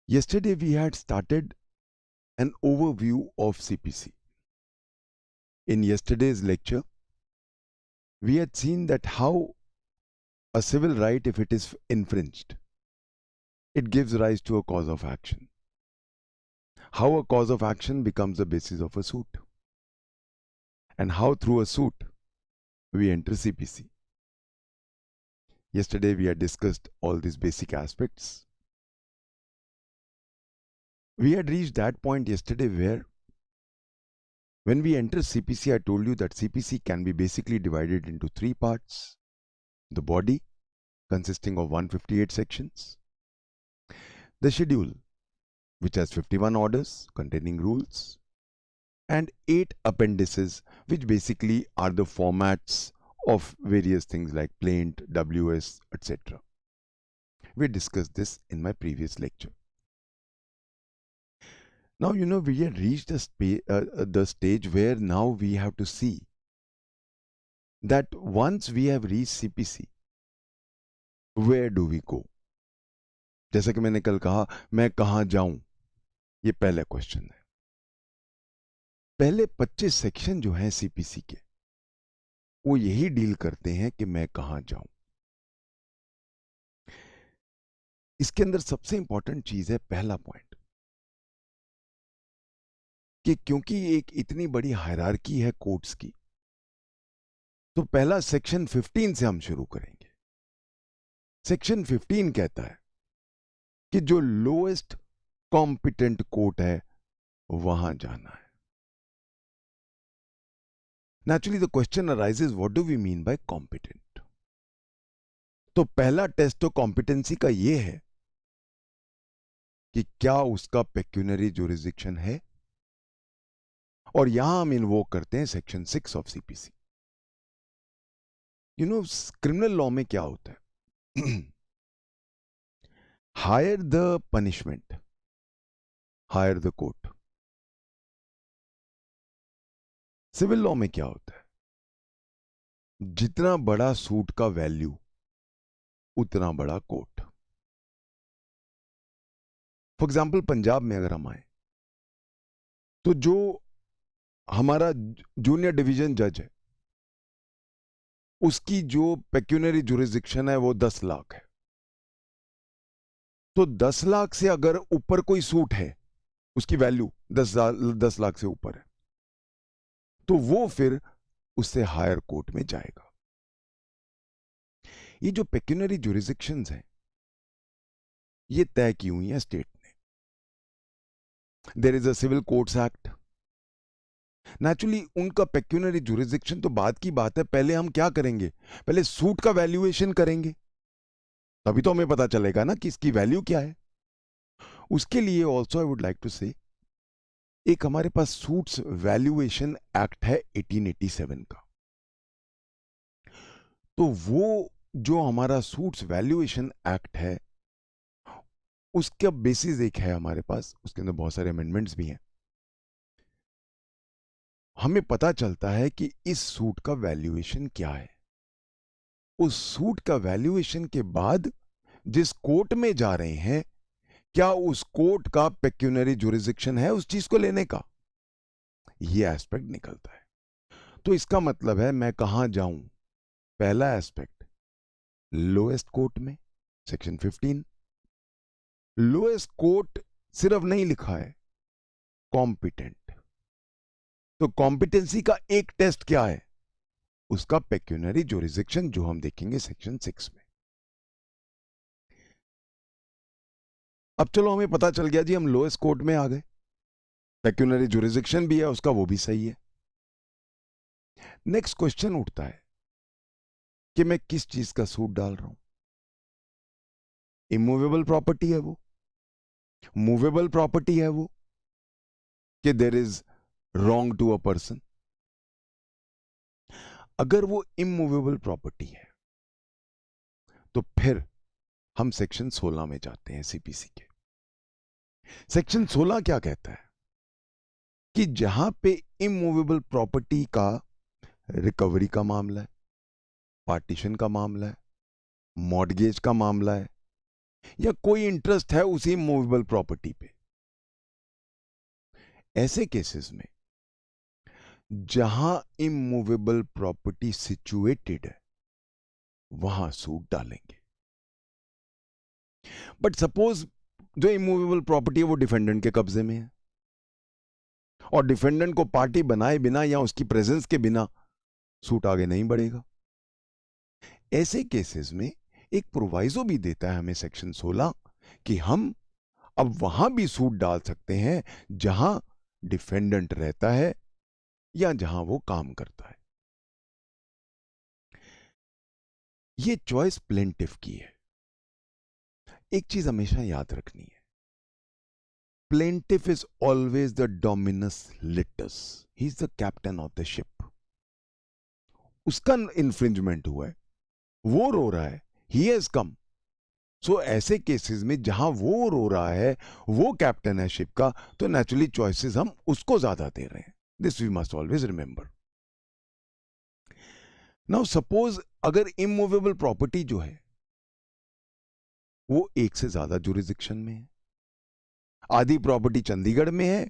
Yesterday we had started an overview of CPC. In yesterday's lecture, we had seen that how a civil right, if it is infringed, it gives rise to a cause of action. How a cause of action becomes the basis of a suit. And how through a suit, we enter CPC. Yesterday we had discussed all these basic aspects. We had reached that point yesterday where when we enter CPC, I told you that CPC can be basically divided into three parts. The body, consisting of 158 sections. The schedule, which has 51 orders containing rules. And 8 appendices, which basically are the formats of various things like plaint, WS, etc. We discussed this in my previous lecture. Now, we had reached the stage where now we have to see that once we have reached CPC, where do we go? जैसा कि मैंने कल कहा, मैं कहां जाऊं? ये पहला क्वेश्चन है. पहले 25 सेक्शन जो हैं CPC के, वो यही डील करते हैं कि मैं कहां जाऊं. इसके अंदर सबसे इंपॉर्टेंट चीज है पहला पॉइंट कि क्योंकि एक इतनी बड़ी हायरार्की है कोर्ट्स की, तो पहला सेक्शन 15 से हम शुरू करेंगे. सेक्शन 15 कहता है कि जो लोएस्ट कॉम्पिटेंट कोर्ट है वहां जाना है. Naturally, the question arises, what do we mean by competent? तो पहला टेस्ट तो कॉम्पिटेंसी का ये है कि क्या उसका पेक्यूनरी जुरिसडिक्शन है, और यहां हम इन्वोक करते हैं section 6 of CPC. Criminal law में क्या होता है? Higher the punishment, higher the court. Civil law में क्या होता है? जितना बड़ा सूट का वैल्यू उतना बड़ा कोर्ट. फॉर एग्जाम्पल, पंजाब में अगर हम आए तो जो हमारा जूनियर डिवीजन जज है, उसकी जो पेक्यूनरी जुरिसडिक्शन है वो 10 लाख है. तो 10 लाख से अगर ऊपर कोई सूट है, उसकी वैल्यू 10 लाख से ऊपर है, तो वो फिर उससे हायर कोर्ट में जाएगा. ये जो पेक्यूनरी जुरिसडिक्शंस हैं, ये तय की हुई है स्टेट ने. There is a civil courts act. Naturally उनका पेक्यूनरी जुरिसडिक्शन तो बाद की बात है. पहले हम क्या करेंगे? पहले सूट का वैल्यूएशन करेंगे, तभी तो हमें पता चलेगा ना कि इसकी वैल्यू क्या है. उसके लिए also I would like to say, एक हमारे पास सूट्स वैल्यूएशन एक्ट है 1887 का. तो वो जो हमारा सूट्स वैल्यूएशन एक्ट है, उसका बेसिस एक है हमारे पास. उसके अंदर बहुत सारे अमेंडमेंट्स भी हैं. हमें पता चलता है कि इस सूट का वैल्यूएशन क्या है. उस सूट का वैल्यूएशन के बाद जिस कोर्ट में जा रहे हैं, क्या उस कोर्ट का पेक्यूनरी जुरिसडिक्शन है उस चीज को लेने का? यह एस्पेक्ट निकलता है. तो इसका मतलब है मैं कहां जाऊं? पहला एस्पेक्ट, लोएस्ट कोर्ट में, सेक्शन 15. लोएस्ट कोर्ट सिर्फ नहीं लिखा है, कॉम्पिटेंट. तो कॉम्पिटेंसी का एक टेस्ट क्या है? उसका पेक्यूनरी जुरिसडिक्शन, जो हम देखेंगे सेक्शन 6 में. अब चलो, हमें पता चल गया जी, हम लोएस्ट कोर्ट में आ गए, पेक्यूनरी जुरिसडिक्शन भी है उसका, वो भी सही है. नेक्स्ट क्वेश्चन उठता है कि मैं किस चीज का सूट डाल रहा हूं. इमूवेबल प्रॉपर्टी है वो, मूवेबल प्रॉपर्टी है वो, कि there is wrong to a person. अगर वो इमूवेबल प्रॉपर्टी है तो फिर हम सेक्शन 16 में जाते हैं CPC के. सेक्शन 16 क्या कहता है? कि जहां पे इमूवेबल प्रॉपर्टी का रिकवरी का मामला है, पार्टीशन का मामला है, मॉर्गेज का मामला है, या कोई इंटरेस्ट है उसी मूवेबल प्रॉपर्टी पे। ऐसे केसेस में जहां इमूवेबल प्रॉपर्टी सिचुएटेड है वहां सूट डालेंगे। बट सपोज जो इमूवेबल प्रॉपर्टी है वो डिफेंडेंट के कब्जे में है और डिफेंडेंट को पार्टी बनाए बिना या उसकी प्रेजेंस के बिना सूट आगे नहीं बढ़ेगा। ऐसे केसेस में एक प्रोवाइजो भी देता है हमें सेक्शन 16 कि हम अब वहां भी सूट डाल सकते हैं जहां डिफेंडेंट रहता है या जहां वो काम करता है। ये चॉइस प्लेंटिफ की है। एक चीज हमेशा याद रखनी है, plaintiff is always the dominus litis, he is the captain of the ship. उसका इन्फ्रिंजमेंट हुआ है, वो रो रहा है, ही हैज कम। सो ऐसे केसेस में जहां वो रो रहा है, वो कैप्टन है शिप का, तो नेचुरली चॉइसेस हम उसको ज्यादा दे रहे हैं। This we must always remember. Now suppose अगर इमूवेबल प्रॉपर्टी जो है वो एक से ज्यादा जुरिस्डिक्शन में है, आधी प्रॉपर्टी चंडीगढ़ में है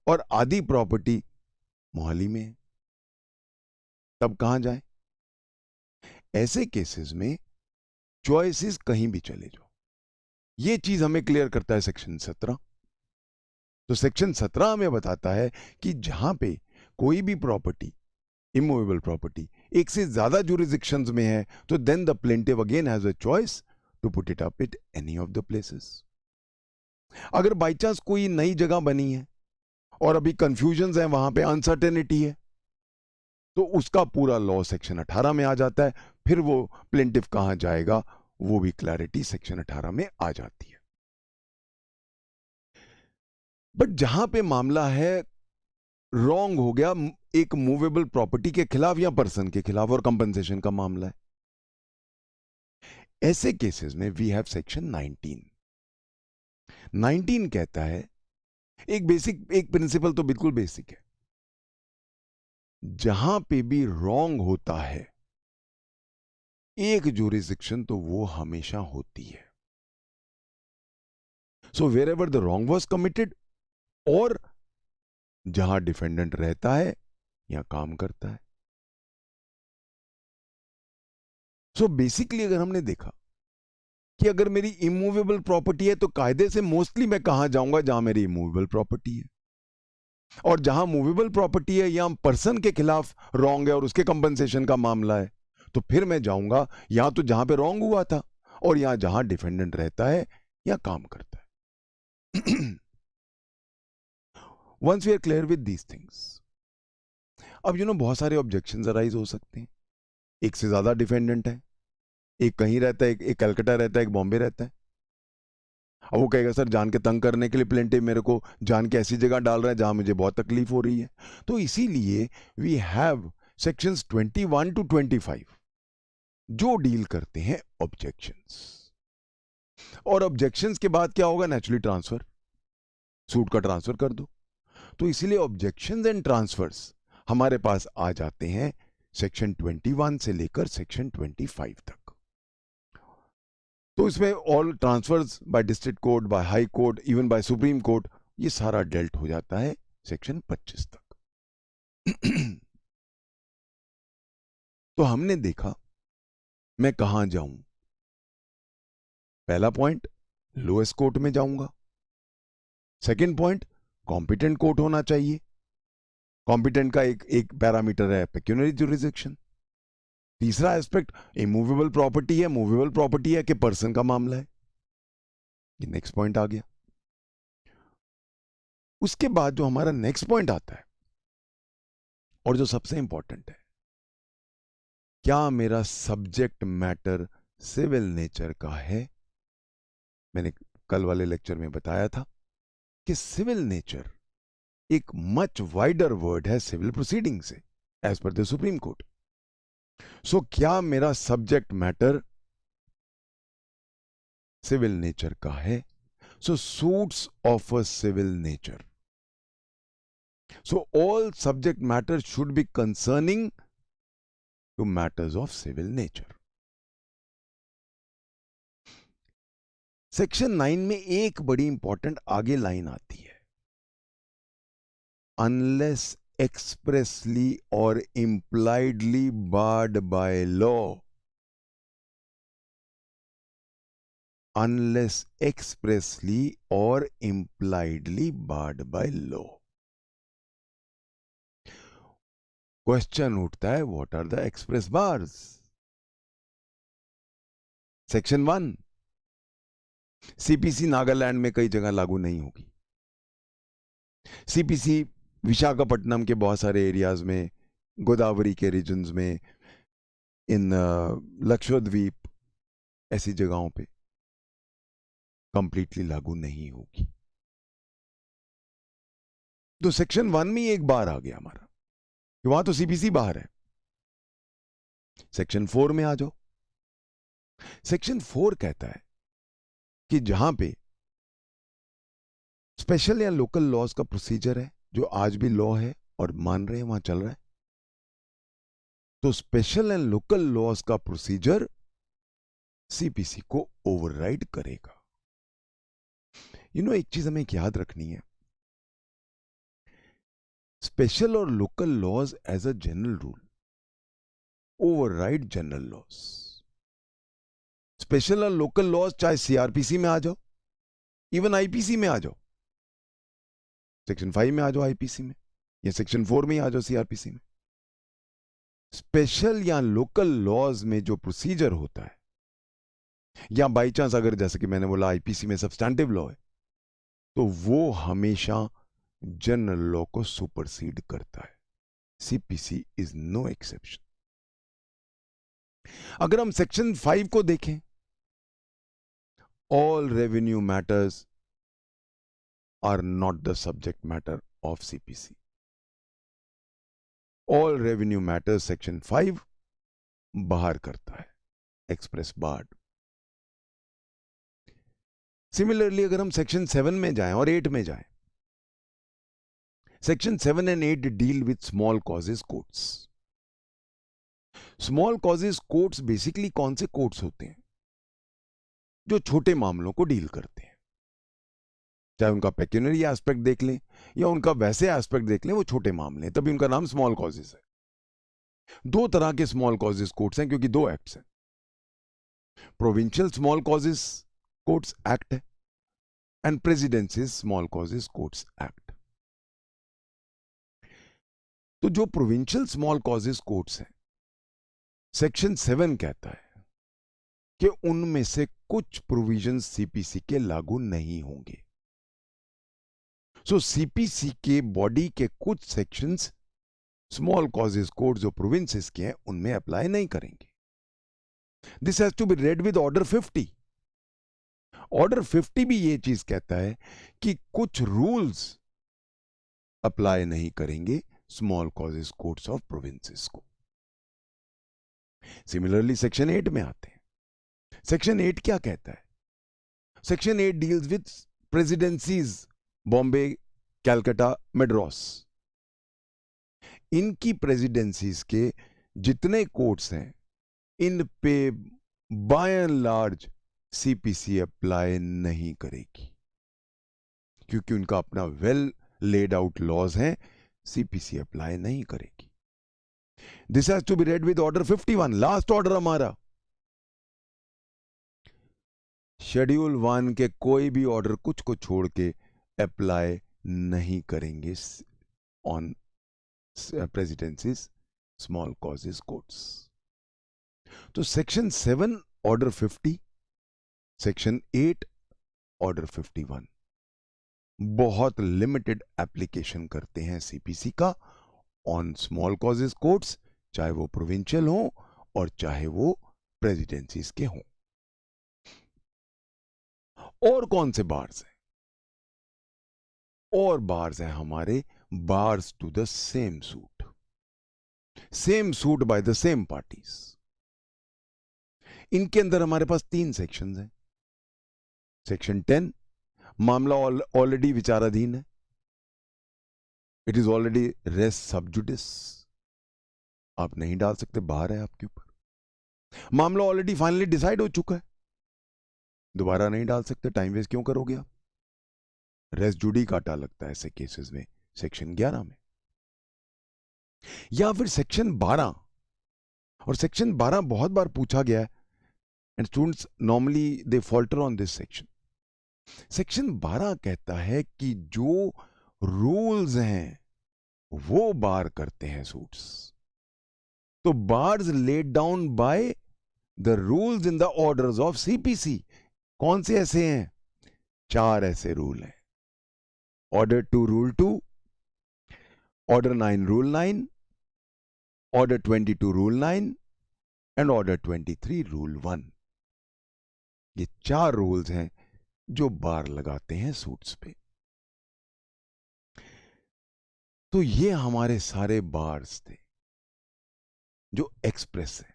और आधी प्रॉपर्टी मोहाली में है, तब कहां जाए? ऐसे केसेस में चॉइसेस कहीं भी चले जाओ। यह चीज हमें क्लियर करता है सेक्शन 17। तो सेक्शन 17 हमें बताता है कि जहां पे कोई भी प्रॉपर्टी, इमूवेबल प्रॉपर्टी, एक से ज्यादा जुरिस्डिक्शंस में है, तो then the plaintiff again has a choice to put it up it any of the places. अगर बाई चांस कोई नई जगह बनी है और अभी कंफ्यूजन है, वहां पे अनसर्टेनिटी है, तो उसका पूरा लॉ सेक्शन 18 में आ जाता है। फिर वो प्लेंटिव कहां जाएगा, वो भी क्लैरिटी सेक्शन 18 में आ जाती है। बट जहां पे मामला है रॉन्ग हो गया एक मूवेबल प्रॉपर्टी के खिलाफ या पर्सन के खिलाफ और कंपनसेशन का मामला है, ऐसे केसेस में वी हैव सेक्शन 19 कहता है, एक प्रिंसिपल तो बिल्कुल बेसिक है, जहां पे भी रॉन्ग होता है एक जुरिस्डिक्शन तो वो हमेशा होती है। So wherever the wrong was committed और जहां डिफेंडेंट रहता है या काम करता है। सो बेसिकली अगर हमने देखा कि अगर मेरी इमूवेबल प्रॉपर्टी है तो कायदे से मोस्टली मैं कहां जाऊंगा, जहां मेरी इमूवेबल प्रॉपर्टी है, और जहां मूवेबल प्रॉपर्टी है या पर्सन के खिलाफ रॉन्ग है और उसके कंपनसेशन का मामला है, तो फिर मैं जाऊंगा या तो जहां पे रॉन्ग हुआ था और यहां जहां डिफेंडेंट रहता है या काम करता है। Once we are clear with these things, अब बहुत सारे ऑब्जेक्शंस अराइज हो सकते हैं। एक से ज्यादा डिफेंडेंट है, एक कहीं रहता है, एक कलकत्ता रहता है, एक बॉम्बे रहता है। अब वो कहेगा सर जान के तंग करने के लिए प्लेंटिव मेरे को जान के ऐसी जगह डाल रहा है जहां मुझे बहुत तकलीफ हो रही है। तो इसीलिए वी हैव सेक्शंस 21 टू 25 जो डील करते हैं ऑब्जेक्शंस। और ऑब्जेक्शंस के बाद क्या होगा? नेचुरली ट्रांसफर, सूट का ट्रांसफर कर दो। तो इसीलिए ऑब्जेक्शंस एंड ट्रांसफर्स हमारे पास आ जाते हैं सेक्शन 21 से लेकर सेक्शन 25 तक। तो इसमें all transfers by district court, by high court, even by supreme court, ये सारा डेल्ट हो जाता है सेक्शन 25 तक। तो हमने देखा मैं कहां जाऊं। पहला पॉइंट, लोएस्ट कोर्ट में जाऊंगा। सेकंड पॉइंट, कॉम्पिटेंट कोर्ट होना चाहिए। कॉम्पिटेंट का एक पैरामीटर है पेक्यूनरी जुरिस्डिक्शन। तीसरा एस्पेक्ट, इमूवेबल प्रॉपर्टी है, मूवेबल प्रॉपर्टी है कि पर्सन का मामला है। ये नेक्स्ट पॉइंट आ गया। उसके बाद जो हमारा नेक्स्ट पॉइंट आता है और जो सबसे इंपॉर्टेंट है, क्या मेरा सब्जेक्ट मैटर सिविल नेचर का है? मैंने कल वाले लेक्चर में बताया था कि सिविल नेचर एक मच वाइडर वर्ड है सिविल प्रोसीडिंग से, as per the Supreme Court. So क्या मेरा सब्जेक्ट मैटर सिविल नेचर का है? So suits of a civil nature, so all subject matter should be concerning to matters of civil nature. Section 9 में एक बड़ी important आगे line आती है, unless expressly or impliedly barred by law. Unless expressly or impliedly barred by law. Question उठता है, what are the express bars? Section 1, CPC Nagaland में कई जगह लागू नहीं होगी। सीपीसी विशाखापट्टनम के बहुत सारे एरियाज में, गोदावरी के रीजन्स में, इन लक्षद्वीप, ऐसी जगहों पे कंप्लीटली लागू नहीं होगी। तो सेक्शन 1 में एक बार आ गया हमारा, वहां तो सीपीसी बाहर है। सेक्शन 4 में आ जाओ। सेक्शन 4 कहता है कि जहां पे स्पेशल या लोकल लॉज का प्रोसीजर है, जो आज भी लॉ है और मान रहे हैं, वहां चल रहा है, तो स्पेशल एंड लोकल लॉज का प्रोसीजर सीपीसी को ओवरराइड करेगा। एक चीज हमें याद रखनी है, स्पेशल और local laws as a general rule override general laws. Special और लोकल लॉज चाहे सीआरपीसी में आ जाओ, इवन आईपीसी में आ जाओ, सेक्शन 5 में आ जाओ आईपीसी में, या सेक्शन 4 में ही आ जाओ सीआरपीसी में, स्पेशल या लोकल लॉज में जो प्रोसीजर होता है, या बाई चांस अगर जैसे कि मैंने बोला आईपीसी में सब्सटैंटिव लॉ है, तो वो हमेशा जनरल लॉ को सुपरसीड करता है। CPC is no exception. अगर हम सेक्शन 5 को देखें, all revenue matters are not the subject matter of CPC. All revenue matters section 5 बाहर करता है, एक्सप्रेस बार्ड। सिमिलरली अगर हम सेक्शन 7 में जाएं और 8 में जाएं, section 7 and 8 deal with small causes courts. Small causes courts basically कौन से कोर्ट्स होते हैं? जो छोटे मामलों को डील करते हैं, चाहे उनका पेक्यूनरी एस्पेक्ट देख लें या उनका वैसे एस्पेक्ट देख लें, वो छोटे मामले हैं, तभी उनका नाम स्मॉल कॉजेस है। दो तरह के स्मॉल कॉजेस कोर्ट्स हैं, क्योंकि दो एक्ट्स हैं। Provincial small causes courts act है and presidency small causes courts act. तो जो प्रोविंशियल स्मॉल कॉजेस कोर्ट्स हैं, सेक्शन 7 कहता है कि उनमें से कुछ प्रोविजंस सीपीसी के लागू नहीं होंगे। सो सीपीसी के बॉडी के कुछ सेक्शंस स्मॉल कॉजेस कोड जो प्रोविंसेस के हैं उनमें अप्लाई नहीं करेंगे। This has to be read with order 50। Order 50 भी ये चीज कहता है कि कुछ रूल्स अप्लाई नहीं करेंगे small causes courts of provinces को। सिमिलरली सेक्शन 8 में आते हैं। सेक्शन 8 क्या कहता है? Section 8 deals with presidencies Bombay, Calcutta, Madras. इनकी प्रेसिडेंसीज के जितने कोर्ट्स हैं, इन पे by and large CPC apply नहीं करेगी, क्योंकि उनका अपना वेल लेड आउट लॉज हैं, सीपीसी अप्लाई नहीं करेगी। This has to be read with order 51, last order हमारा। शेड्यूल 1 के कोई भी ऑर्डर कुछ को छोड़ के अप्लाई नहीं करेंगे on presidencies small causes courts. तो सेक्शन 7 ऑर्डर 50, सेक्शन 8 ऑर्डर 51 बहुत लिमिटेड एप्लीकेशन करते हैं सीपीसी का ऑन स्मॉल कॉजेस कोर्ट्स, चाहे वो प्रोविंशियल हो और चाहे वो प्रेसिडेंसीज के हों। और कौन से बार्स हैं? और बार्स हैं हमारे, bars to the same suit by the same parties. इनके अंदर हमारे पास 3 सेक्शंस हैं। सेक्शन 10, मामला ऑलरेडी विचाराधीन है, इट इज ऑलरेडी रेस सब जुडिस, आप नहीं डाल सकते, बाहर है आपके ऊपर। मामला ऑलरेडी फाइनली डिसाइड हो चुका है, दोबारा नहीं डाल सकते, टाइम वेस्ट क्यों करोगे आप? रेस जुडिकाटा लगता है ऐसे केसेस में सेक्शन 11 में, या फिर सेक्शन 12। और सेक्शन 12 बहुत बार पूछा गया है and students normally they falter on this section. Section 12 कहता है कि जो रूल्स हैं वो बार करते हैं सूट्स। तो bars laid down by the rules in the orders of CPC. कौन से ऐसे हैं? 4 ऐसे रूल हैं। Order 2 rule 2, order 9 rule 9, order 22 rule 9 and order 23 rule 1। ये 4 रूल्स हैं जो बार लगाते हैं सूट्स पे। तो ये हमारे सारे बार्स थे जो एक्सप्रेस है।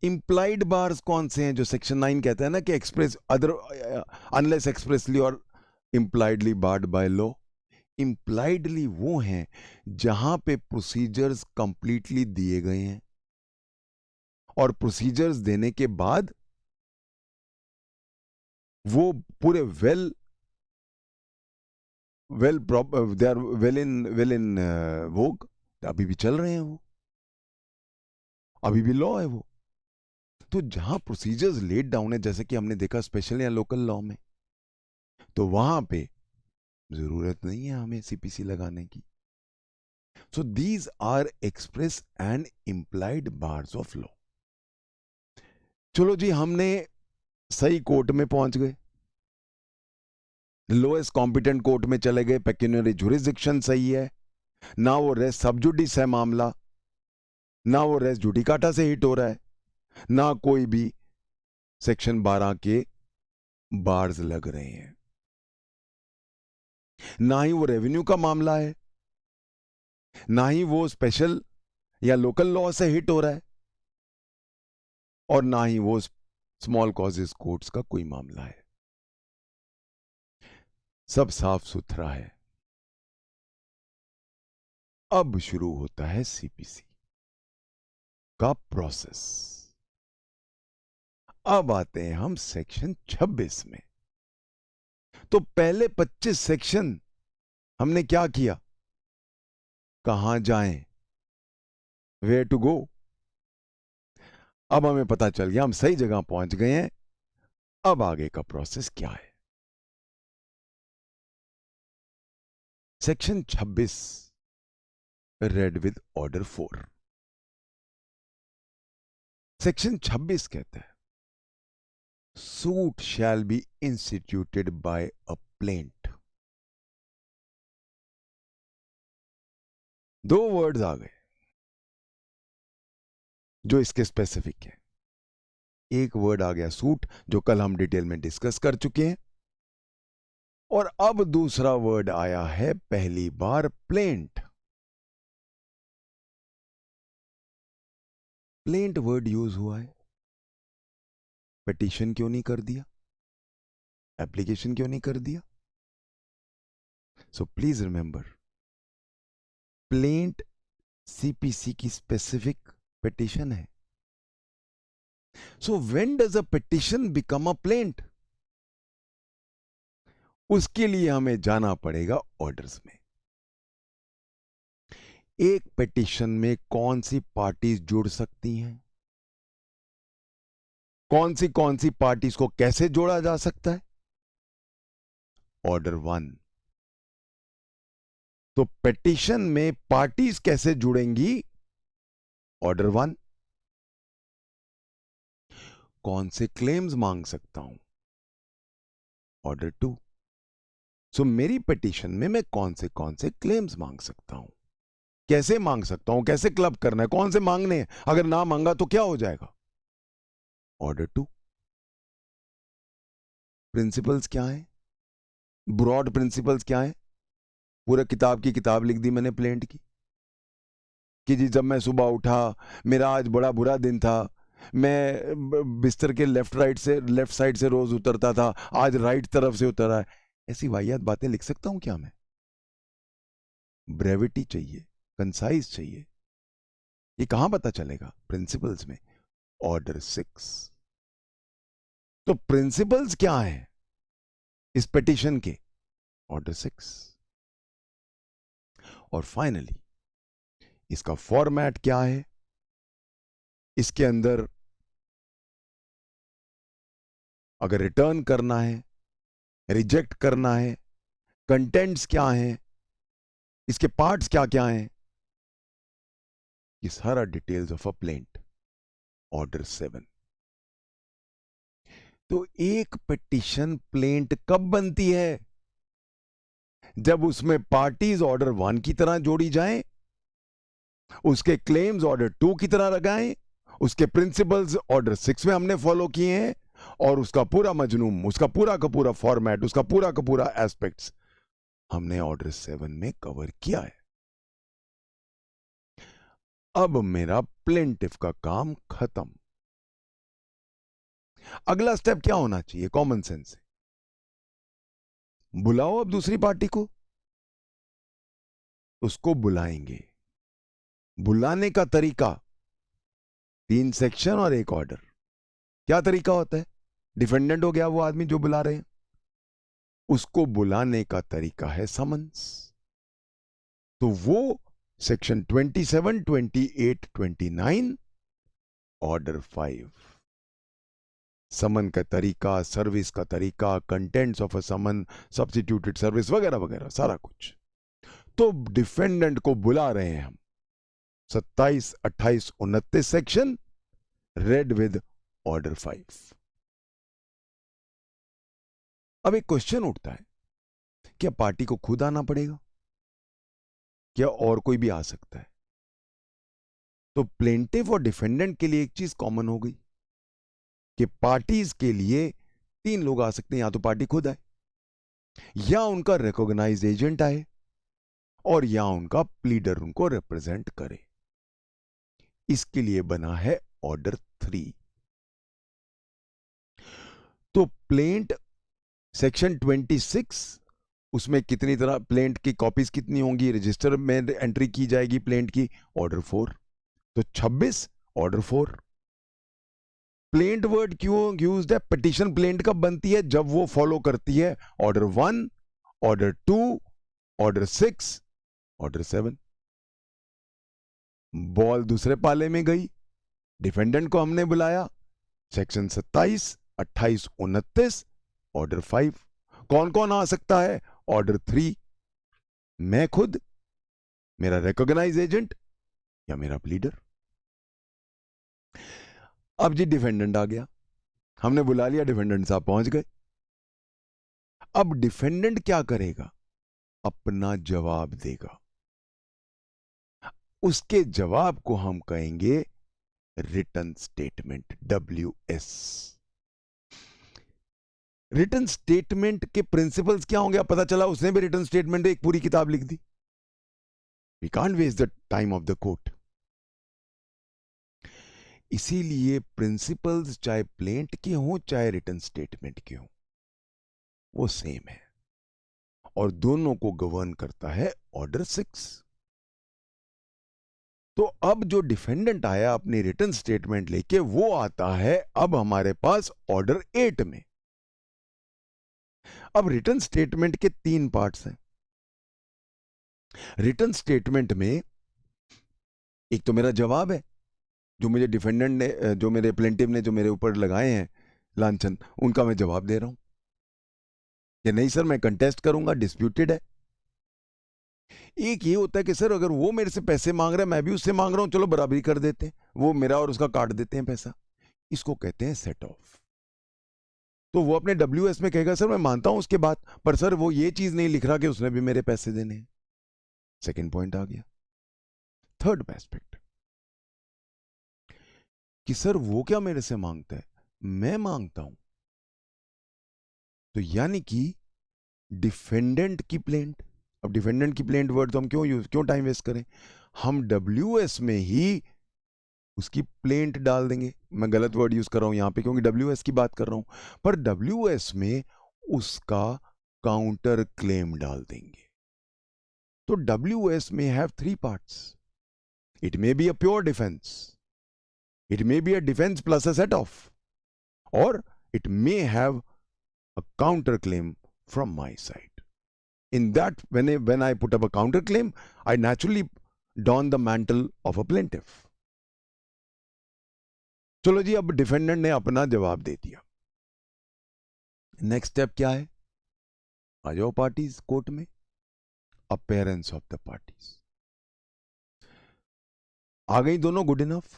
इंप्लाइड बार्स कौन से हैं? जो सेक्शन 9 कहता है ना कि एक्सप्रेस अदर अनलेस एक्सप्रेसली और इंप्लाइडली बार्ड बाय लॉ। इंप्लाइडली वो हैं जहां पे प्रोसीजर्स कंप्लीटली दिए गए हैं और प्रोसीजर्स देने के बाद वो पूरे well they are well in vogue, अभी भी चल रहे हैं, वो अभी भी लॉ है वो। तो जहां प्रोसीजर्स लेट डाउन है, जैसे कि हमने देखा स्पेशल या लोकल लॉ में, तो वहां पे जरूरत नहीं है हमें सीपीसी लगाने की। So these are express and implied bars of law. चलो जी, हमने सही कोर्ट में पहुंच गए, लोएस्ट कॉम्पिटेंट कोर्ट में चले गए, पेक्यूनियरी जुरिसडिक्शन सही है, ना वो रेस सब जुडिस है मामला, ना वो रेस जुडिकाटा से हिट हो रहा है, ना कोई भी सेक्शन 12 के बार्स लग रहे हैं, ना ही वो रेवेन्यू का मामला है, ना ही वो स्पेशल या लोकल लॉ से हिट हो रहा है, और ना ही वो स्मॉल कॉजेस कोर्ट्स का कोई मामला है। सब साफ सुथरा है। अब शुरू होता है सीपीसी का प्रोसेस। अब आते हैं हम सेक्शन 26 में। तो पहले 25 सेक्शन हमने क्या किया? कहां जाएं, वेयर टू गो। अब हमें पता चल गया हम सही जगह पहुंच गए हैं। अब आगे का प्रोसेस क्या है? Section 26 read with order 4। Section 26 कहता है suit shall be instituted by a plaint. दो वर्ड्स आ गए जो इसके स्पेसिफिक है। एक वर्ड आ गया सूट, जो कल हम डिटेल में डिस्कस कर चुके हैं, और अब दूसरा वर्ड आया है पहली बार, प्लेंट। प्लेंट वर्ड यूज हुआ है। पिटीशन क्यों नहीं कर दिया? एप्लीकेशन क्यों नहीं कर दिया? So please remember, plaint CPC की स्पेसिफिक पिटीशन है। So when does a petition become a plaint? उसके लिए हमें जाना पड़ेगा ऑर्डर्स में। एक पिटीशन में कौन सी पार्टीज जुड़ सकती हैं, कौन सी पार्टीज को कैसे जोड़ा जा सकता है? ऑर्डर 1। तो पिटीशन में पार्टीज कैसे जुड़ेंगी? ऑर्डर 1। कौन से क्लेम्स मांग सकता हूं? ऑर्डर 2। सो मेरी पिटीशन में मैं कौन से क्लेम्स मांग सकता हूं, कैसे मांग सकता हूं, कैसे क्लब करना है, कौन से मांगने हैं, अगर ना मांगा तो क्या हो जाएगा? ऑर्डर 2। प्रिंसिपल्स क्या है, ब्रॉड प्रिंसिपल्स क्या है? पूरा किताब की किताब लिख दी मैंने प्लेंट की, कि जी जब मैं सुबह उठा, मेरा आज बड़ा बुरा दिन था, मैं बिस्तर के लेफ्ट साइड से रोज उतरता था, आज राइट तरफ से उतर रहा है। ऐसी वाहियात बातें लिख सकता हूं क्या मैं? ब्रेविटी चाहिए, कंसाइज चाहिए। ये कहां पता चलेगा? प्रिंसिपल्स में। ऑर्डर 6। तो प्रिंसिपल्स क्या हैं इस पिटीशन के? ऑर्डर 6। और फाइनली इसका फॉर्मेट क्या है? इसके अंदर अगर रिटर्न करना है, रिजेक्ट करना है, कंटेंट्स क्या हैं, इसके पार्ट्स क्या क्या हैं, ये सारा details of a plaint. Order 7। तो एक पिटीशन प्लेंट कब बनती है? जब उसमें पार्टीज ऑर्डर 1 की तरह जोड़ी जाएं, उसके क्लेम्स ऑर्डर 2 की तरह लगाएं, उसके प्रिंसिपल्स ऑर्डर 6 में हमने फॉलो किए हैं, और उसका पूरा मजनूम, उसका पूरा का पूरा फॉर्मेट, उसका पूरा का पूरा एस्पेक्ट्स हमने ऑर्डर 7 में कवर किया है। अब मेरा प्लेंटिफ का काम खत्म। अगला स्टेप क्या होना चाहिए कॉमन सेंस से? बुलाओ अब दूसरी पार्टी को। उसको बुलाएंगे। बुलाने का तरीका 3 सेक्शन और 1 ऑर्डर। क्या तरीका होता है? डिफेंडेंट हो गया वो आदमी जो बुला रहे हैं, उसको बुलाने का तरीका है समन्स। तो वो सेक्शन 27, 28, 29, ऑर्डर 5। समन का तरीका, सर्विस का तरीका, contents of a summon, substituted service वगैरह वगैरह सारा कुछ। तो डिफेंडेंट को बुला रहे हैं हम। 27, 28, 29 सेक्शन रेड विद ऑर्डर 5। अब एक क्वेश्चन उठता है, क्या पार्टी को खुद आना पड़ेगा, क्या और कोई भी आ सकता है? तो प्लेंटिफ और डिफेंडेंट के लिए एक चीज कॉमन हो गई कि पार्टीज के लिए 3 लोग आ सकते हैं, या तो पार्टी खुद आए, या उनका रिकॉग्नाइज्ड एजेंट आए, और या उनका प्लीडर उनको रिप्रेजेंट करे। इसके लिए बना है ऑर्डर 3। तो प्लेंट सेक्शन 26, उसमें कितनी तरह प्लेंट की कॉपीज कितनी होंगी, रजिस्टर में एंट्री की जाएगी प्लेंट की, ऑर्डर 4। तो 26 ऑर्डर 4। प्लेंट वर्ड क्यों यूज्ड है? पिटीशन प्लेंट कब बनती है? जब वो फॉलो करती है order 1, order 2, order 6, order 7। Ball दूसरे पाले में गई, डिफेंडेंट को हमने बुलाया, सेक्शन 27, 28, 29, ऑर्डर 5। कौन कौन आ सकता है? ऑर्डर 3, मैं खुद, मेरा रिकॉग्नाइज एजेंट, या मेरा प्लीडर। अब जी डिफेंडेंट आ गया, हमने बुला लिया, डिफेंडेंट साहब पहुंच गए। अब डिफेंडेंट क्या करेगा? अपना जवाब देगा। उसके जवाब को हम कहेंगे written statement, WS। Written statement के प्रिंसिपल्स क्या होंगे? अब पता चला उसने भी रिटन स्टेटमेंट एक पूरी किताब लिख दी। We can't waste the time of the court. इसीलिए प्रिंसिपल्स चाहे प्लेंट के हों चाहे रिटन स्टेटमेंट के हों, वो सेम है, और दोनों को गवर्न करता है ऑर्डर 6। तो अब जो डिफेंडेंट आया अपनी रिटन स्टेटमेंट लेके, वो आता है अब हमारे पास ऑर्डर 8 में। अब रिटन स्टेटमेंट के 3 पार्ट्स हैं। रिटन स्टेटमेंट में एक तो मेरा जवाब है, जो मुझे डिफेंडेंट ने, जो मेरे प्लेंटिव ने जो मेरे ऊपर लगाए हैं लांछन, उनका मैं जवाब दे रहा हूं कि नहीं सर मैं कंटेस्ट करूंगा, डिस्प्यूटेड है। एक ये होता है कि सर अगर वो मेरे से पैसे मांग रहा है, मैं भी उससे मांग रहा हूं, चलो बराबरी कर देते हैं, वो मेरा और उसका काट देते हैं पैसा। इसको कहते हैं सेट ऑफ। तो वो अपने WS में कहेगा सर मैं मानता हूं उसके बात, पर सर वो ये चीज नहीं लिख रहा कि उसने भी मेरे पैसे देने हैं। सेकेंड पॉइंट आ गया। थर्ड एस्पेक्ट कि सर वो क्या मेरे से मांगता है, मैं मांगता हूं। तो यानी कि डिफेंडेंट की प्लेंट। अब डिफेंडेंट की प्लेंट वर्ड तो हम क्यों टाइम वेस्ट करें, हम WS में ही उसकी प्लेंट डाल देंगे। मैं गलत वर्ड यूज कर रहा हूं यहां पे क्योंकि WS की बात कर रहा हूं, पर WS में उसका काउंटर क्लेम डाल देंगे। तो WS में have 3 parts. It may be a pure defence, it may be a defence plus a set of, और it may have a counterclaim from my side. In that, when I put up a counterclaim, I naturally don the mantle of a plaintiff. चलो जी, अब defendant ने अपना जवाब दे दिया. Next step क्या है? आ जाओ पार्टीज कोर्ट में. Appearance of the parties. आ गई दोनों, गुड इनफ.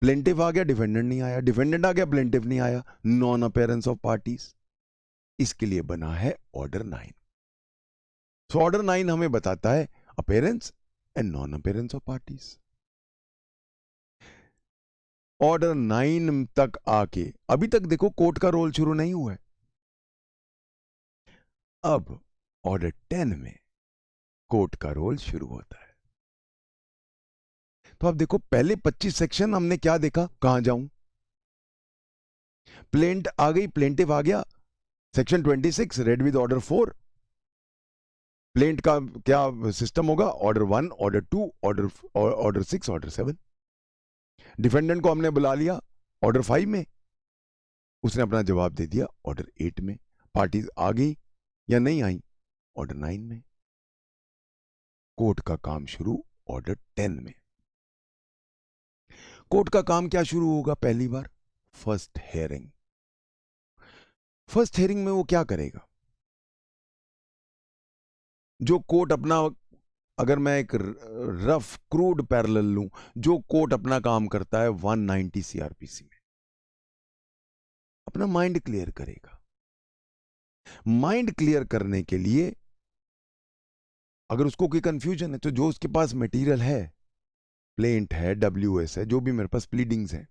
प्लेंटिफ आ गया, डिफेंडेंट नहीं आया. डिफेंडेंट आ गया, प्लेंटिफ नहीं आया. Non appearance of parties. इसके लिए बना है ऑर्डर 9. सो ऑर्डर 9 हमें बताता है appearance and non appearance of parties. Order 9 तक आके अभी तक देखो कोर्ट का रोल शुरू नहीं हुआ है. अब ऑर्डर 10 में कोर्ट का रोल शुरू होता है. तो अब देखो, पहले 25 सेक्शन हमने क्या देखा, कहां जाऊं. प्लेंट आ गई, प्लेंटिफ आ गया. Section 26 read with order 4. Plaint का क्या सिस्टम होगा? Order 1, order 2, order 6, order 7. Defendant को हमने बुला लिया ऑर्डर 5 में. उसने अपना जवाब दे दिया ऑर्डर 8 में. पार्टीज आ गई या नहीं आई? ऑर्डर 9 में. कोर्ट का काम शुरू ऑर्डर 10 में. कोर्ट का काम क्या शुरू होगा? पहली बार फर्स्ट हेयरिंग. फर्स्ट हेयरिंग में वो क्या करेगा? जो कोर्ट अपना, अगर मैं एक रफ क्रूड पैरेलल लूं, जो कोर्ट अपना काम करता है 190 सीआरपीसी में, अपना माइंड क्लियर करेगा. माइंड क्लियर करने के लिए अगर उसको कोई कंफ्यूजन है, तो जो उसके पास मटेरियल है, प्लेंट है, डब्ल्यूएस है, जो भी मेरे पास प्लीडिंग्स हैं,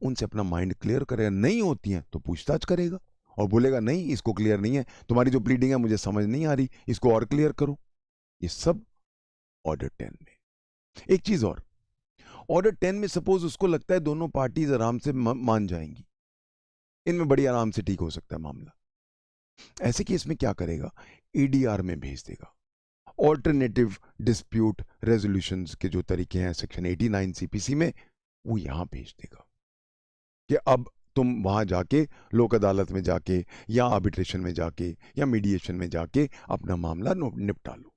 उनसे अपना माइंड क्लियर करेगा. नहीं होती हैं तो पूछताछ करेगा और बोलेगा नहीं, इसको क्लियर नहीं है, तुम्हारी जो प्लीडिंग है मुझे समझ नहीं आ रही, इसको और क्लियर करो. ये सब ऑर्डर 10 में. एक चीज और, ऑर्डर 10 में सपोज उसको लगता है दोनों पार्टीज आराम से मान जाएंगी, इनमें बड़ी आराम से ठीक हो सकता है मामला. ऐसे केस में क्या करेगा? एडीआर में भेज देगा. ऑल्टरनेटिव डिस्प्यूट रेजोल्यूशन के जो तरीके हैं सेक्शन 89 सीपीसी में, वो यहां भेज देगा कि अब तुम वहां जाके लोक अदालत में जाके या आर्बिट्रेशन में जाके या मीडिएशन में जाके अपना मामला निपटा लो.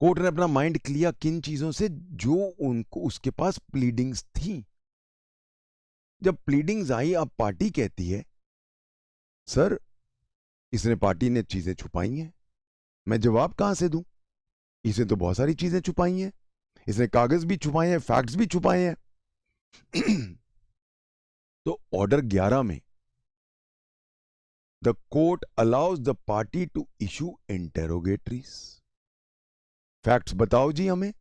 कोर्ट ने अपना माइंड क्लियर किन चीजों से? जो उनको उसके पास प्लीडिंग्स थी. जब प्लीडिंग्स आई, अब पार्टी कहती है सर इसने, पार्टी ने चीजें छुपाई हैं, मैं जवाब कहां से दूं? इसे तो बहुत सारी चीजें छुपाई हैं, इसने कागज भी छुपाए हैं, फैक्ट्स भी छुपाए हैं. तो ऑर्डर 11 में the court allows the party to issue interrogatories. Facts बताओ जी हमें.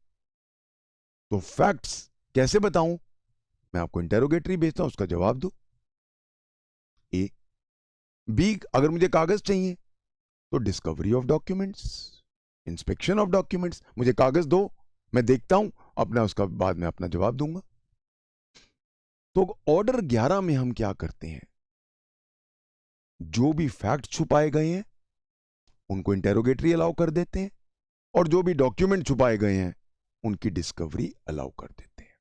तो फैक्ट्स कैसे बताऊं? मैं आपको इंटेरोगेटरी भेजता हूं, उसका जवाब दो. ए. बी, अगर मुझे कागज चाहिए तो discovery of documents, inspection of documents. मुझे कागज दो, मैं देखता हूं, अपना उसका बाद में अपना जवाब दूंगा. तो ऑर्डर 11 में हम क्या करते हैं? जो भी फैक्ट छुपाए गए हैं उनको इंटेरोगेटरी अलाउ कर देते हैं, और जो भी डॉक्यूमेंट छुपाए गए हैं उनकी डिस्कवरी अलाउ कर देते हैं.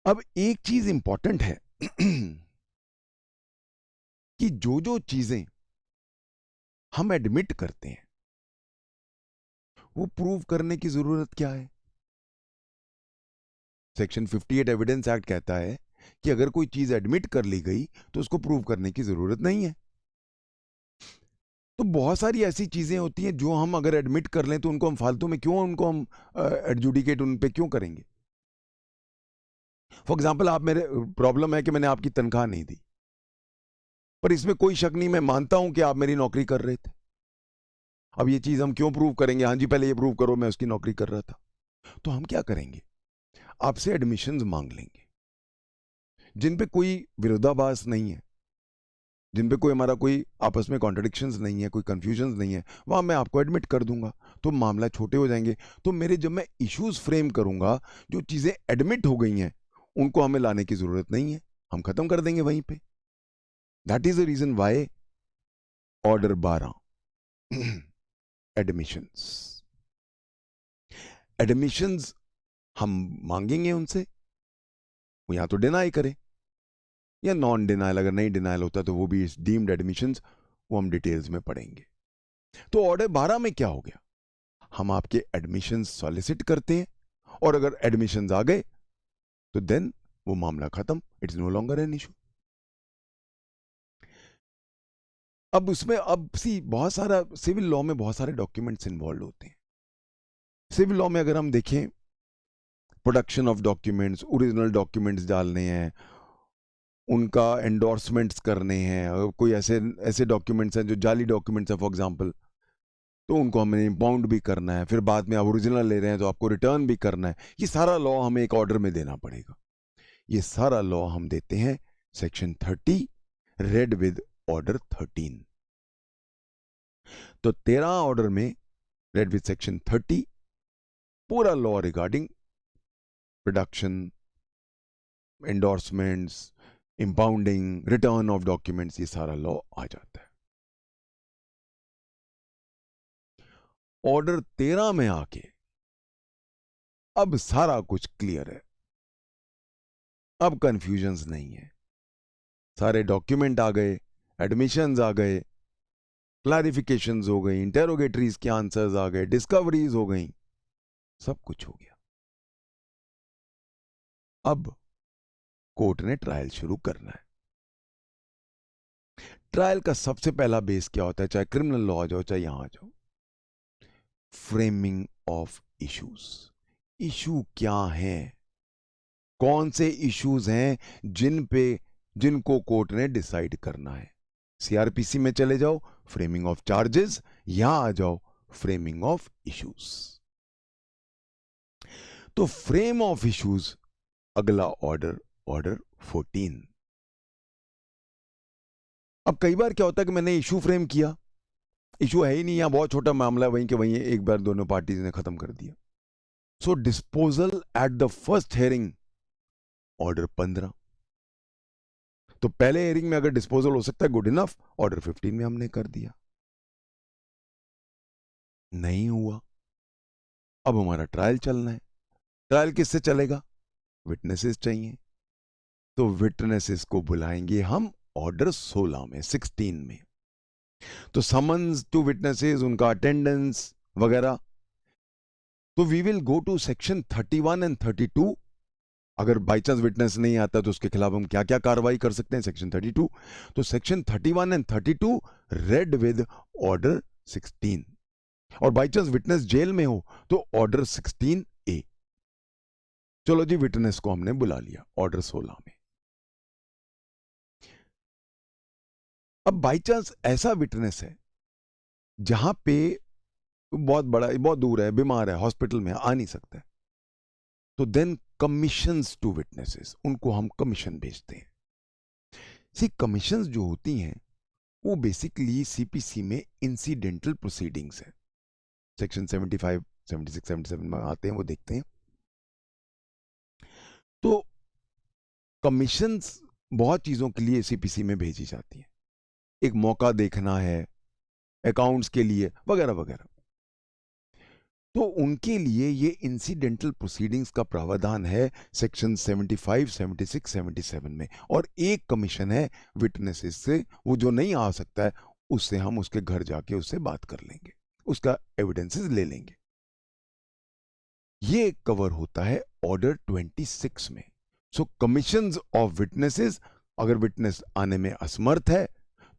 अब एक चीज इंपॉर्टेंट है कि जो जो चीजें हम एडमिट करते हैं वो प्रूव करने की जरूरत क्या है? सेक्शन 58 एविडेंस एक्ट कहता है कि अगर कोई चीज एडमिट कर ली गई तो उसको प्रूव करने की जरूरत नहीं है. तो बहुत सारी ऐसी चीजें होती हैं जो हम अगर एडमिट कर लें तो उनको हम फालतू में क्यों, उनको हम एडजुडिकेट उन पे क्यों करेंगे? फॉर एग्जाम्पल, आप मेरे प्रॉब्लम है कि मैंने आपकी तनख्वाह नहीं दी, पर इसमें कोई शक नहीं, मैं मानता हूं कि आप मेरी नौकरी कर रहे थे. अब ये चीज हम क्यों प्रूव करेंगे? हाँ जी, पहले ये प्रूव करो मैं उसकी नौकरी कर रहा था. तो हम क्या करेंगे? आपसे एडमिशंस मांग लेंगे जिन पे कोई विरोधाभास नहीं है, जिन पे कोई हमारा कोई आपस में कॉन्ट्रडिक्शंस नहीं है, कोई कंफ्यूजन्स नहीं है, वहां मैं आपको एडमिट कर दूंगा, तो मामला छोटे हो जाएंगे. तो मेरे जब मैं इश्यूज फ्रेम करूंगा, जो चीजें एडमिट हो गई हैं उनको हमें लाने की जरूरत नहीं है, हम खत्म कर देंगे वहीं पे. That is the reason why order 12 admissions. Admissions हम मांगेंगे उनसे, वो या तो डिनाई करे या नॉन डिनाइल, अगर नहीं डिनाइल होता तो वो भी डीम्ड एडमिशंस, वो हम डिटेल्स में पढ़ेंगे। तो ऑर्डर 12 में क्या हो गया, हम आपके एडमिशंस सॉलिसिट करते हैं और अगर एडमिशंस आ गए तो देन वो मामला खत्म, it's no longer an issue. अब उसमें बहुत सारा सिविल लॉ में बहुत सारे डॉक्यूमेंट्स इन्वॉल्व होते हैं। सिविल लॉ में अगर हम देखें, production of documents, original documents डालने हैं, उनका एंडोर्समेंट्स करने हैं, अगर कोई ऐसे डॉक्यूमेंट्स हैं जो जाली डॉक्यूमेंट्स हैं फॉर एग्जांपल, तो उनको हमें इंपाउंड भी करना है, फिर बाद में आप ओरिजिनल ले रहे हैं तो आपको रिटर्न भी करना है। ये सारा लॉ हमें एक ऑर्डर में देना पड़ेगा। ये सारा लॉ हम देते हैं सेक्शन 30 रेड विद ऑर्डर 13। तो 13 ऑर्डर में रेड विद सेक्शन 30 पूरा law regarding production, endorsements, impounding, return of documents, ये सारा लॉ आ जाता है। ऑर्डर 13 में आके अब सारा कुछ क्लियर है, अब कंफ्यूजन्स नहीं है, सारे डॉक्यूमेंट आ गए, एडमिशंस आ गए, क्लैरिफिकेशंस हो गई, इंटेरोगेटरीज के आंसर्स आ गए, डिस्कवरीज हो गई, सब कुछ हो गया। अब कोर्ट ने ट्रायल शुरू करना है। ट्रायल का सबसे पहला बेस क्या होता है, चाहे क्रिमिनल लॉ आ जाओ चाहे यहां आ जाओ, फ्रेमिंग ऑफ इश्यूज। इशू क्या है, कौन से इश्यूज हैं जिनको कोर्ट ने डिसाइड करना है। सीआरपीसी में चले जाओ, फ्रेमिंग ऑफ चार्जेस, यहां आ जाओ, फ्रेमिंग ऑफ इश्यूज। तो फ्रेम ऑफ इश्यूज, अगला ऑर्डर, ऑर्डर 14। अब कई बार क्या होता है कि मैंने इशू फ्रेम किया, इशू है ही नहीं, यहां बहुत छोटा मामला है, वहीं के वहीं एक बार दोनों पार्टीज ने खत्म कर दिया। So disposal at the first hearing, order 15। तो पहले हियरिंग में अगर डिस्पोजल हो सकता है, गुड इनफ, ऑर्डर 15 में हमने कर दिया। नहीं हुआ, अब हमारा ट्रायल चलना है। ट्रायल किससे चलेगा, विटनेसेस चाहिए, तो विटनेसेस को बुलाएंगे हम ऑर्डर 16 में, 16 में। तो समन्स टू विटनेसेस, उनका अटेंडेंस वगैरह। तो we will go to section 31 and 32। अगर बाई चांस विटनेस नहीं आता तो उसके खिलाफ हम क्या क्या कार्रवाई कर सकते हैं, सेक्शन 32। तो section 31 and 32 red with order 16, और बाई चांस विटनेस जेल में हो तो ऑर्डर 16A। चलो जी, विटनेस को हमने बुला लिया ऑर्डर 16 में। अब बाई चांस ऐसा विटनेस है जहां पे बहुत बड़ा, बहुत दूर है, बीमार है, हॉस्पिटल में आ नहीं सकता है, तो देन कमीशंस टू विटनेसेस, उनको हम कमीशन भेजते हैं। सी कमीशंस जो होती हैं वो बेसिकली सीपीसी में इंसिडेंटल प्रोसीडिंग्स है, सेक्शन 75, 76, 77 में आते हैं, वो देखते हैं। तो कमीशंस बहुत चीजों के लिए सीपीसी में भेजी जाती है, एक मौका देखना है, अकाउंट्स के लिए वगैरह वगैरह। तो उनके लिए ये इंसिडेंटल प्रोसीडिंग्स का प्रावधान है सेक्शन 75, 76, 77 में। और एक कमीशन है विटनेसेस से, वो जो नहीं आ सकता है उससे हम उसके घर जाके उससे बात कर लेंगे, उसका एविडेंसेस ले लेंगे। ये कवर होता है ऑर्डर 26 में। सो कमीशंस ऑफ विटनेसेस, अगर विटनेस आने में असमर्थ है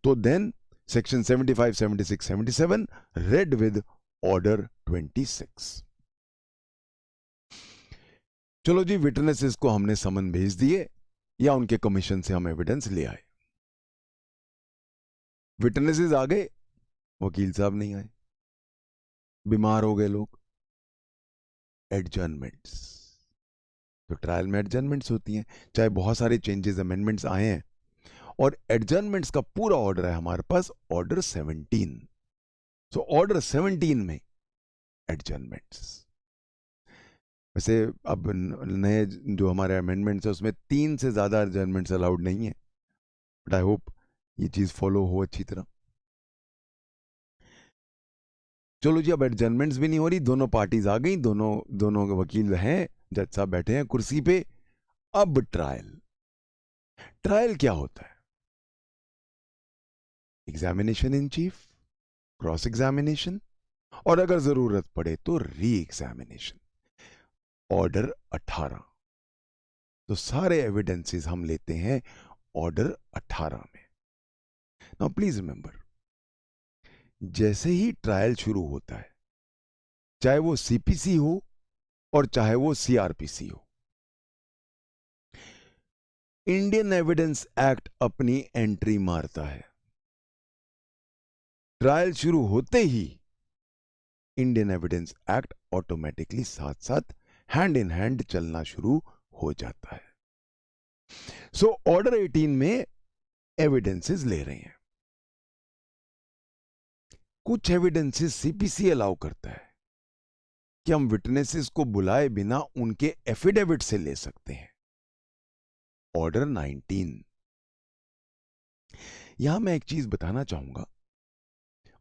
तो then section 75, 76, 77 read with order 26। चलो जी, विटनेसेस को हमने समन भेज दिए या उनके कमीशन से हम एविडेंस ले आए। विटनेसेस आ गए, वकील साहब नहीं आए, बीमार हो गए लोग, एडजर्नमेंट्स। तो ट्रायल में एडजर्नमेंट्स होती हैं, चाहे बहुत सारे चेंजेस अमेंडमेंट्स आए हैं, और एडजर्नमेंट्स का पूरा ऑर्डर है हमारे पास ऑर्डर 17। सो ऑर्डर 17 में एडजर्नमेंट्स। वैसे अब नए जो हमारे अमेंडमेंट्स है उसमें 3 से ज्यादा एडजर्नमेंट्स अलाउड नहीं है, बट आई होप ये चीज फॉलो हो अच्छी तरह। चलो जी, अब एडजर्नमेंट्स भी नहीं हो रही, दोनों पार्टीज आ गई, दोनों वकील हैं, जज साहब बैठे हैं कुर्सी पे। अब ट्रायल क्या होता है? Examination in chief, cross examination, और अगर जरूरत पड़े तो री एग्जामिनेशन। ऑर्डर 18, तो सारे एविडेंसेस हम लेते हैं ऑर्डर 18 में। नाउ प्लीज रिमेंबर, जैसे ही ट्रायल शुरू होता है, चाहे वो सीपीसी हो और चाहे वो सीआरपीसी हो, इंडियन एविडेंस एक्ट अपनी एंट्री मारता है। ट्रायल शुरू होते ही इंडियन एविडेंस एक्ट ऑटोमेटिकली साथ साथ हैंड इन हैंड चलना शुरू हो जाता है। सो ऑर्डर 18 में एविडेंसेस ले रहे हैं। कुछ एविडेंसेस सीपीसी अलाउ करता है कि हम विटनेसेस को बुलाए बिना उनके एफिडेविट से ले सकते हैं। ऑर्डर 19। यहां मैं एक चीज बताना चाहूंगा।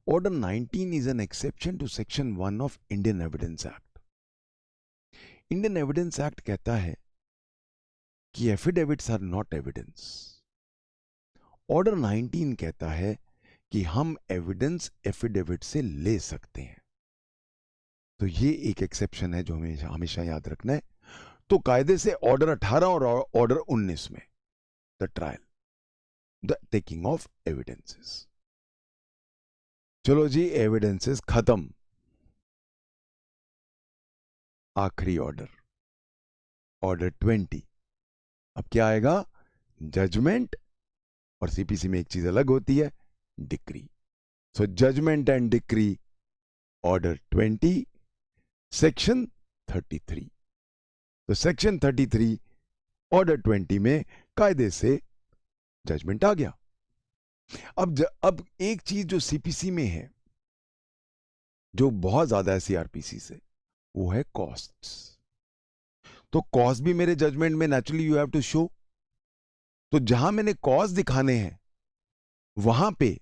Order 19 is an exception to section 1 of Indian evidence act. Indian evidence act कहता है कि affidavits are not evidence. Order 19 कहता है कि हम एविडेंस एफिडेविट से ले सकते हैं। तो ये एक एक्सेप्शन है जो हमें हमेशा याद रखना है। तो कायदे से ऑर्डर 18 और ऑर्डर 19 में the trial, the taking of evidences. चलो जी, एविडेंसेस खत्म। आखिरी ऑर्डर, ऑर्डर 20। अब क्या आएगा? जजमेंट, और सीपीसी में एक चीज अलग होती है, decree. So judgment and decree, order 20, section 33। तो सेक्शन 33 ऑर्डर 20 में कायदे से जजमेंट आ गया। अब एक चीज जो सीपीसी में है, जो बहुत ज्यादा है सीआरपीसी से, वो है कॉस्ट्स। तो कॉस्ट भी मेरे जजमेंट में naturally you have to show. तो जहां मैंने कॉस्ट दिखाने हैं वहां पे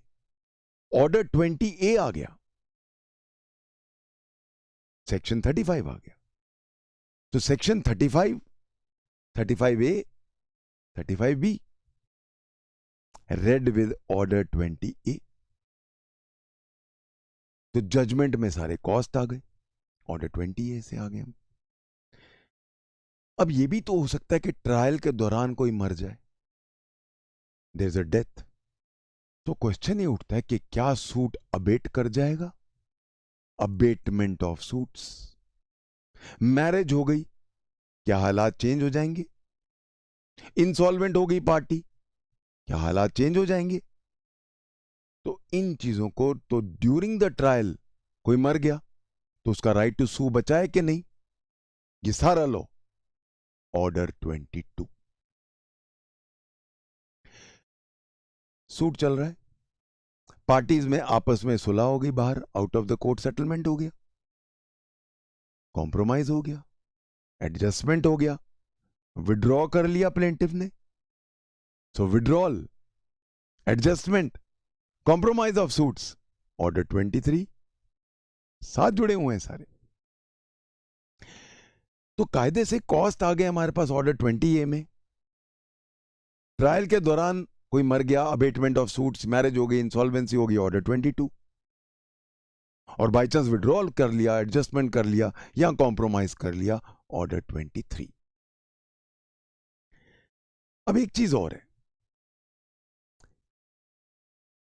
ऑर्डर 20A आ गया, सेक्शन 35 आ गया। तो section 35, 35A, 35B red with order 20A। तो जजमेंट में सारे कॉस्ट आ गए, ऑर्डर 20A से आ गए हम। अब यह भी तो हो सकता है कि ट्रायल के दौरान कोई मर जाए, देयर इज अ डेथ। तो क्वेश्चन ये उठता है कि क्या सूट अबेट कर जाएगा? Abetment of suits. मैरिज हो गई, क्या हालात चेंज हो जाएंगे? इंसॉल्वेंट हो गई पार्टी, क्या हालात चेंज हो जाएंगे? तो इन चीजों को, तो ड्यूरिंग द ट्रायल कोई मर गया तो उसका राइट टू सू बचा है कि नहीं? ये सारा लॉ ऑर्डर 22। सूट चल रहा है, पार्टीज में आपस में सुलह हो गई, बाहर out of the court settlement हो गया, कॉम्प्रोमाइज हो गया, एडजस्टमेंट हो गया, विड्रॉ कर लिया प्लेंटिफ ने। So withdrawal, adjustment, compromise of suits, order 23 साथ जुड़े हुए हैं सारे। तो कायदे से कॉस्ट आ गए हमारे पास ऑर्डर 20A में। ट्रायल के दौरान कोई मर गया, अबेटमेंट ऑफ सूट्स, मैरिज हो गई, इंसॉल्वेंसी हो गई, ऑर्डर 22। और बाई चांस विड्रॉल कर लिया, एडजस्टमेंट कर लिया या कॉम्प्रोमाइज कर लिया, ऑर्डर 23। अब एक चीज और है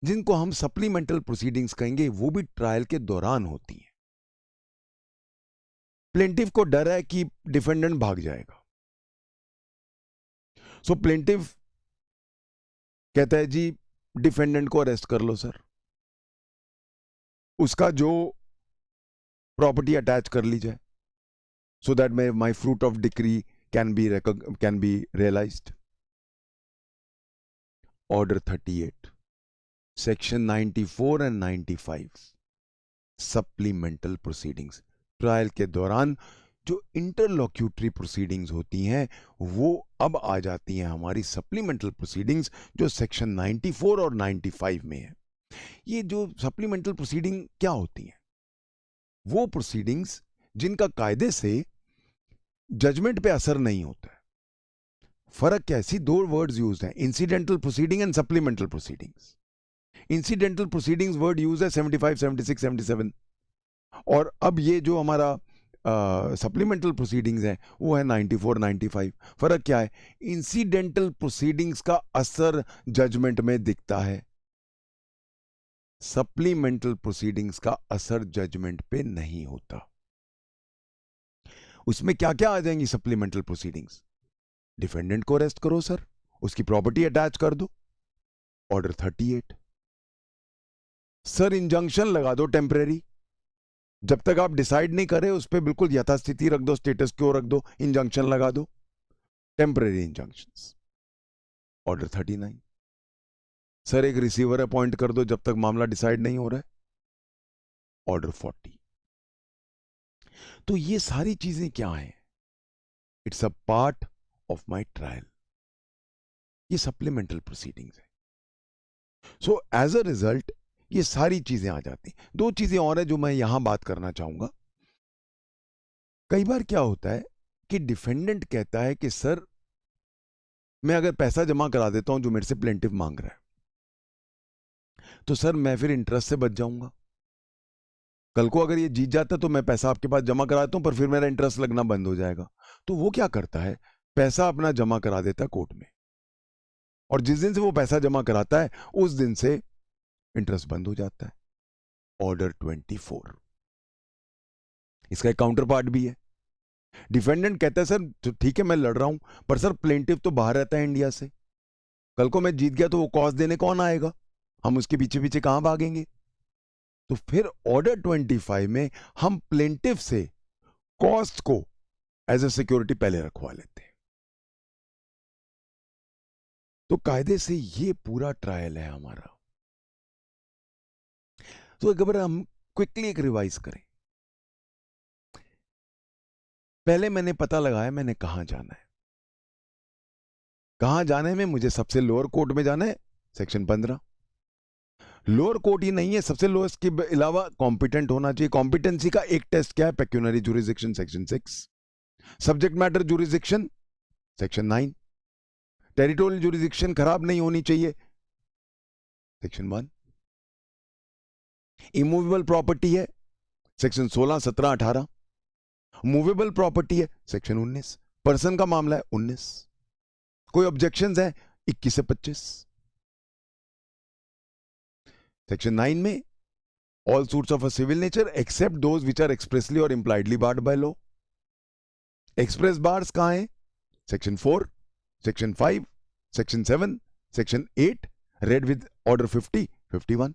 जिनको हम सप्लीमेंटल प्रोसीडिंग्स कहेंगे, वो भी ट्रायल के दौरान होती हैं। प्लेंटिफ को डर है कि डिफेंडेंट भाग जाएगा, सो प्लेंटिफ कहता है जी डिफेंडेंट को अरेस्ट कर लो सर, उसका जो प्रॉपर्टी अटैच कर ली जाए, so that my fruit of decree can be realised. Order 38, section 94 and 95 supplemental proceedings. Trial के दौरान जो इंटरलॉक्यूटरी प्रोसीडिंग्स होती हैं वो अब आ जाती हैं हमारी सप्लीमेंटल प्रोसीडिंग्स, जो सेक्शन 94 और 95 में है। ये जो सप्लीमेंटल प्रोसीडिंग क्या होती हैं? वो प्रोसीडिंग्स जिनका कायदे से जजमेंट पे असर नहीं होता है। फर्क क्या है? सी, दो वर्ड्स यूज्ड हैं, incidental proceeding and supplemental proceedings. Incidental proceedings word use है 75, 76, 77, और अब ये जो हमारा सप्लीमेंटल प्रोसीडिंग्स हैं वो है 94, 95। फर्क क्या है? इंसिडेंटल प्रोसीडिंग्स का असर जजमेंट में दिखता है, सप्लीमेंटल प्रोसीडिंग्स का असर जजमेंट पे नहीं होता। उसमें क्या क्या आ जाएंगी सप्लीमेंटल प्रोसीडिंग्स? डिफेंडेंट को अरेस्ट करो सर, उसकी प्रॉपर्टी अटैच कर दो, ऑर्डर 38। सर इंजंक्शन लगा दो टेम्परेरी, जब तक आप डिसाइड नहीं करे उस पर बिल्कुल यथास्थिति रख दो, स्टेटस क्यो रख दो, इंजंक्शन लगा दो, टेम्परेरी इंजंक्शंस, ऑर्डर 39। सर एक रिसीवर अपॉइंट कर दो जब तक मामला डिसाइड नहीं हो रहा है, ऑर्डर 40। तो ये सारी चीजें क्या हैं? It's a part of my trial, ये सप्लीमेंटल प्रोसीडिंग्स है। सो एज अ रिजल्ट ये सारी चीजें आ जाती। दो चीजें और है जो मैं यहां बात करना चाहूंगा। कई बार क्या होता है कि डिफेंडेंट कहता है कि सर मैं अगर पैसा जमा करा देता हूं जो मेरे से प्लेंटिव मांग रहा है, तो सर मैं फिर इंटरेस्ट से बच जाऊंगा। कल को अगर ये जीत जाता तो मैं पैसा आपके पास जमा कराता हूं, पर फिर मेरा इंटरेस्ट लगना बंद हो जाएगा। तो वो क्या करता है, पैसा अपना जमा करा देता है कोर्ट में, और जिस दिन से वो पैसा जमा कराता है उस दिन से इंटरेस्ट बंद हो जाता है, ऑर्डर 24। इसका एक काउंटर पार्ट भी है। डिफेंडेंट कहता है सर तो ठीक है मैं लड़ रहा हूं, पर सर प्लेंटिव तो बाहर रहता है इंडिया से, कल को मैं जीत गया तो वो कॉस्ट देने कौन आएगा, हम उसके पीछे पीछे कहां भागेंगे। तो फिर ऑर्डर 25 में हम प्लेंटिव से कॉस्ट को एज ए सिक्योरिटी पहले रखवा लेते हैं। तो कायदे से ये पूरा ट्रायल है हमारा। तो एक बार हम क्विकली एक रिवाइज करें। पहले मैंने पता लगाया मैंने कहां जाना है। कहां जाने में मुझे सबसे लोअर कोर्ट में जाना है, सेक्शन 15। लोअर कोर्ट ही नहीं है, सबसे लोएस्ट के अलावा कॉम्पिटेंट होना चाहिए। कॉम्पिटेंसी का एक टेस्ट क्या है, pecuniary jurisdiction section 6, subject matter jurisdiction section 9, territorial jurisdiction खराब नहीं होनी चाहिए सेक्शन 1, इमूवेबल प्रॉपर्टी है सेक्शन 16, 17, 18, मूवेबल प्रॉपर्टी है सेक्शन 19, पर्सन का मामला है 19, कोई ऑब्जेक्शंस है 21 से 25। सेक्शन 9 में all suits of a civil nature except those which are expressly और impliedly barred by law. Express bars कहां है, section 4, section 5, section 7, section 8, read with order 50, 51।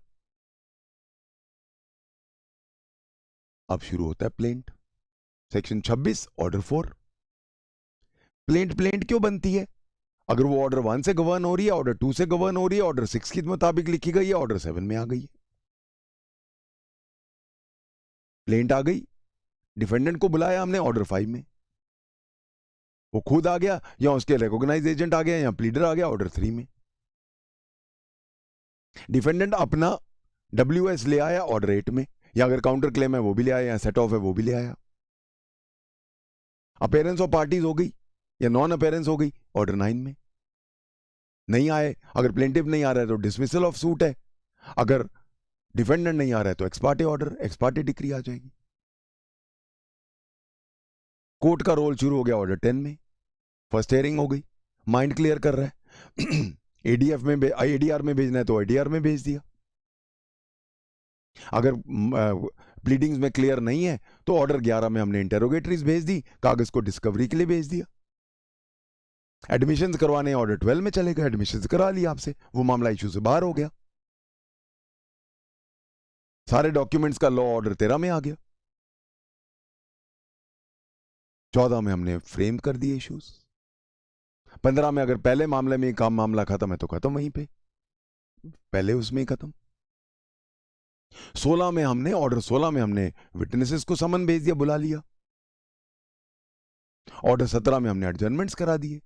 अब शुरू होता है plaint, section 26, order 4। Plaint plaint क्यों बनती है? अगर वो ऑर्डर 1 से गवर्न हो रही है, ऑर्डर 2 से गवर्न हो रही है, ऑर्डर 6 के मुताबिक लिखी गई है, ऑर्डर 7 में आ गई है, प्लेंट आ गई। डिफेंडेंट को बुलाया हमने ऑर्डर 5 में, वो खुद आ गया या उसके रिकॉग्नाइज एजेंट आ गया या प्लीडर आ गया ऑर्डर 3 में। डिफेंडेंट अपना WS ले आया ऑर्डर 8 में, या अगर काउंटर क्लेम है वो भी ले आया, या सेट ऑफ है वो भी ले आया। अपेयरेंस ऑफ पार्टीज हो गई या नॉन अपेयरेंस हो गई ऑर्डर 9 में। नहीं आए, अगर प्लेंटिव नहीं आ रहा है तो डिसमिसल ऑफ सूट है, अगर डिफेंडेंट नहीं आ रहा है तो एक्सपार्टे ऑर्डर, एक्सपार्टे डिक्री आ जाएगी। कोर्ट का रोल शुरू हो गया ऑर्डर 10 में, फर्स्ट हियरिंग हो गई, माइंड क्लियर कर रहा है ADF में ADR में भेजना है तो ADR में भेज दिया। अगर प्लीडिंग्स में क्लियर नहीं है तो ऑर्डर 11 में हमने इंटेरोगेटरीज भेज दी, कागज को डिस्कवरी के लिए भेज दिया। एडमिशंस करवाने ऑर्डर 12 में चले गए, एडमिशंस करा लिया आपसे, वो मामला इशू से बाहर हो गया। सारे डॉक्यूमेंट्स का लॉ ऑर्डर 13 में आ गया। 14 में हमने फ्रेम कर दिए इश्यूज। 15 में अगर पहले मामले में काम मामला खत्म है तो खत्म वहीं पे, पहले उसमें ही खत्म। 16 में हमने ऑर्डर 16 में हमने विटनेसेस को समन भेज दिया, बुला लिया। ऑर्डर 17 में हमने एडजर्नमेंट्स करा दिए।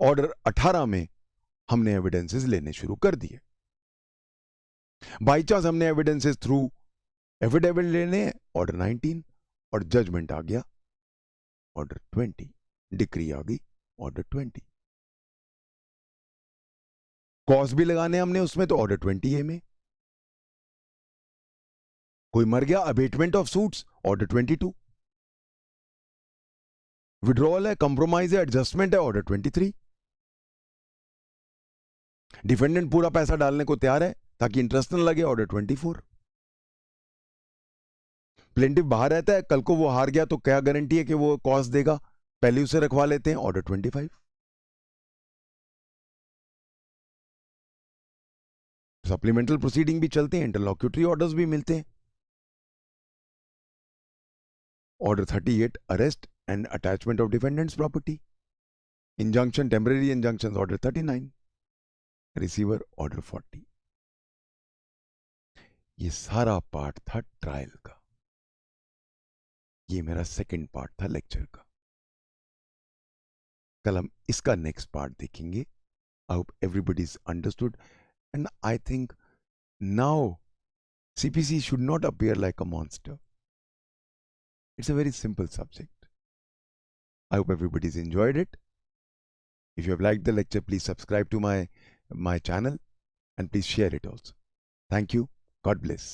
ऑर्डर 18 में हमने एविडेंसेस लेने शुरू कर दिए। बाई चांस हमने एविडेंसेस थ्रू एफिडेविट लेने ऑर्डर 19 और जजमेंट आ गया ऑर्डर 20, डिक्री आ गई ऑर्डर 20। कॉस्ट भी लगाने हमने उसमें तो ऑर्डर 20A में। कोई मर गया, abatement of suits order 22। Withdrawal है, कंप्रोमाइज है, एडजस्टमेंट है ऑर्डर 23। डिफेंडेंट पूरा पैसा डालने को तैयार है ताकि इंटरेस्ट न लगे ऑर्डर 24। प्लेंटिफ बाहर रहता है, कल को वो हार गया तो क्या गारंटी है कि वो कॉस्ट देगा, पहले उसे रखवा लेते हैं ऑर्डर 25। सप्लीमेंटल प्रोसीडिंग भी चलते हैं, इंटरलॉक्यूटरी ऑर्डर्स भी मिलते हैं। Order 38 arrest and attachment of defendants property. Injunction, temporary injunction order 39। Receiver order 40। ये सारा पार्ट था ट्रायल का। ये मेरा सेकंड पार्ट था लेक्चर का। कल हम इसका नेक्स्ट पार्ट देखेंगे। I hope everybody is understood and I think now CPC should not appear like a monster. It's a very simple subject. I hope everybody's enjoyed it. If you have liked the lecture, please subscribe to my channel and please share it also. Thank you. God bless.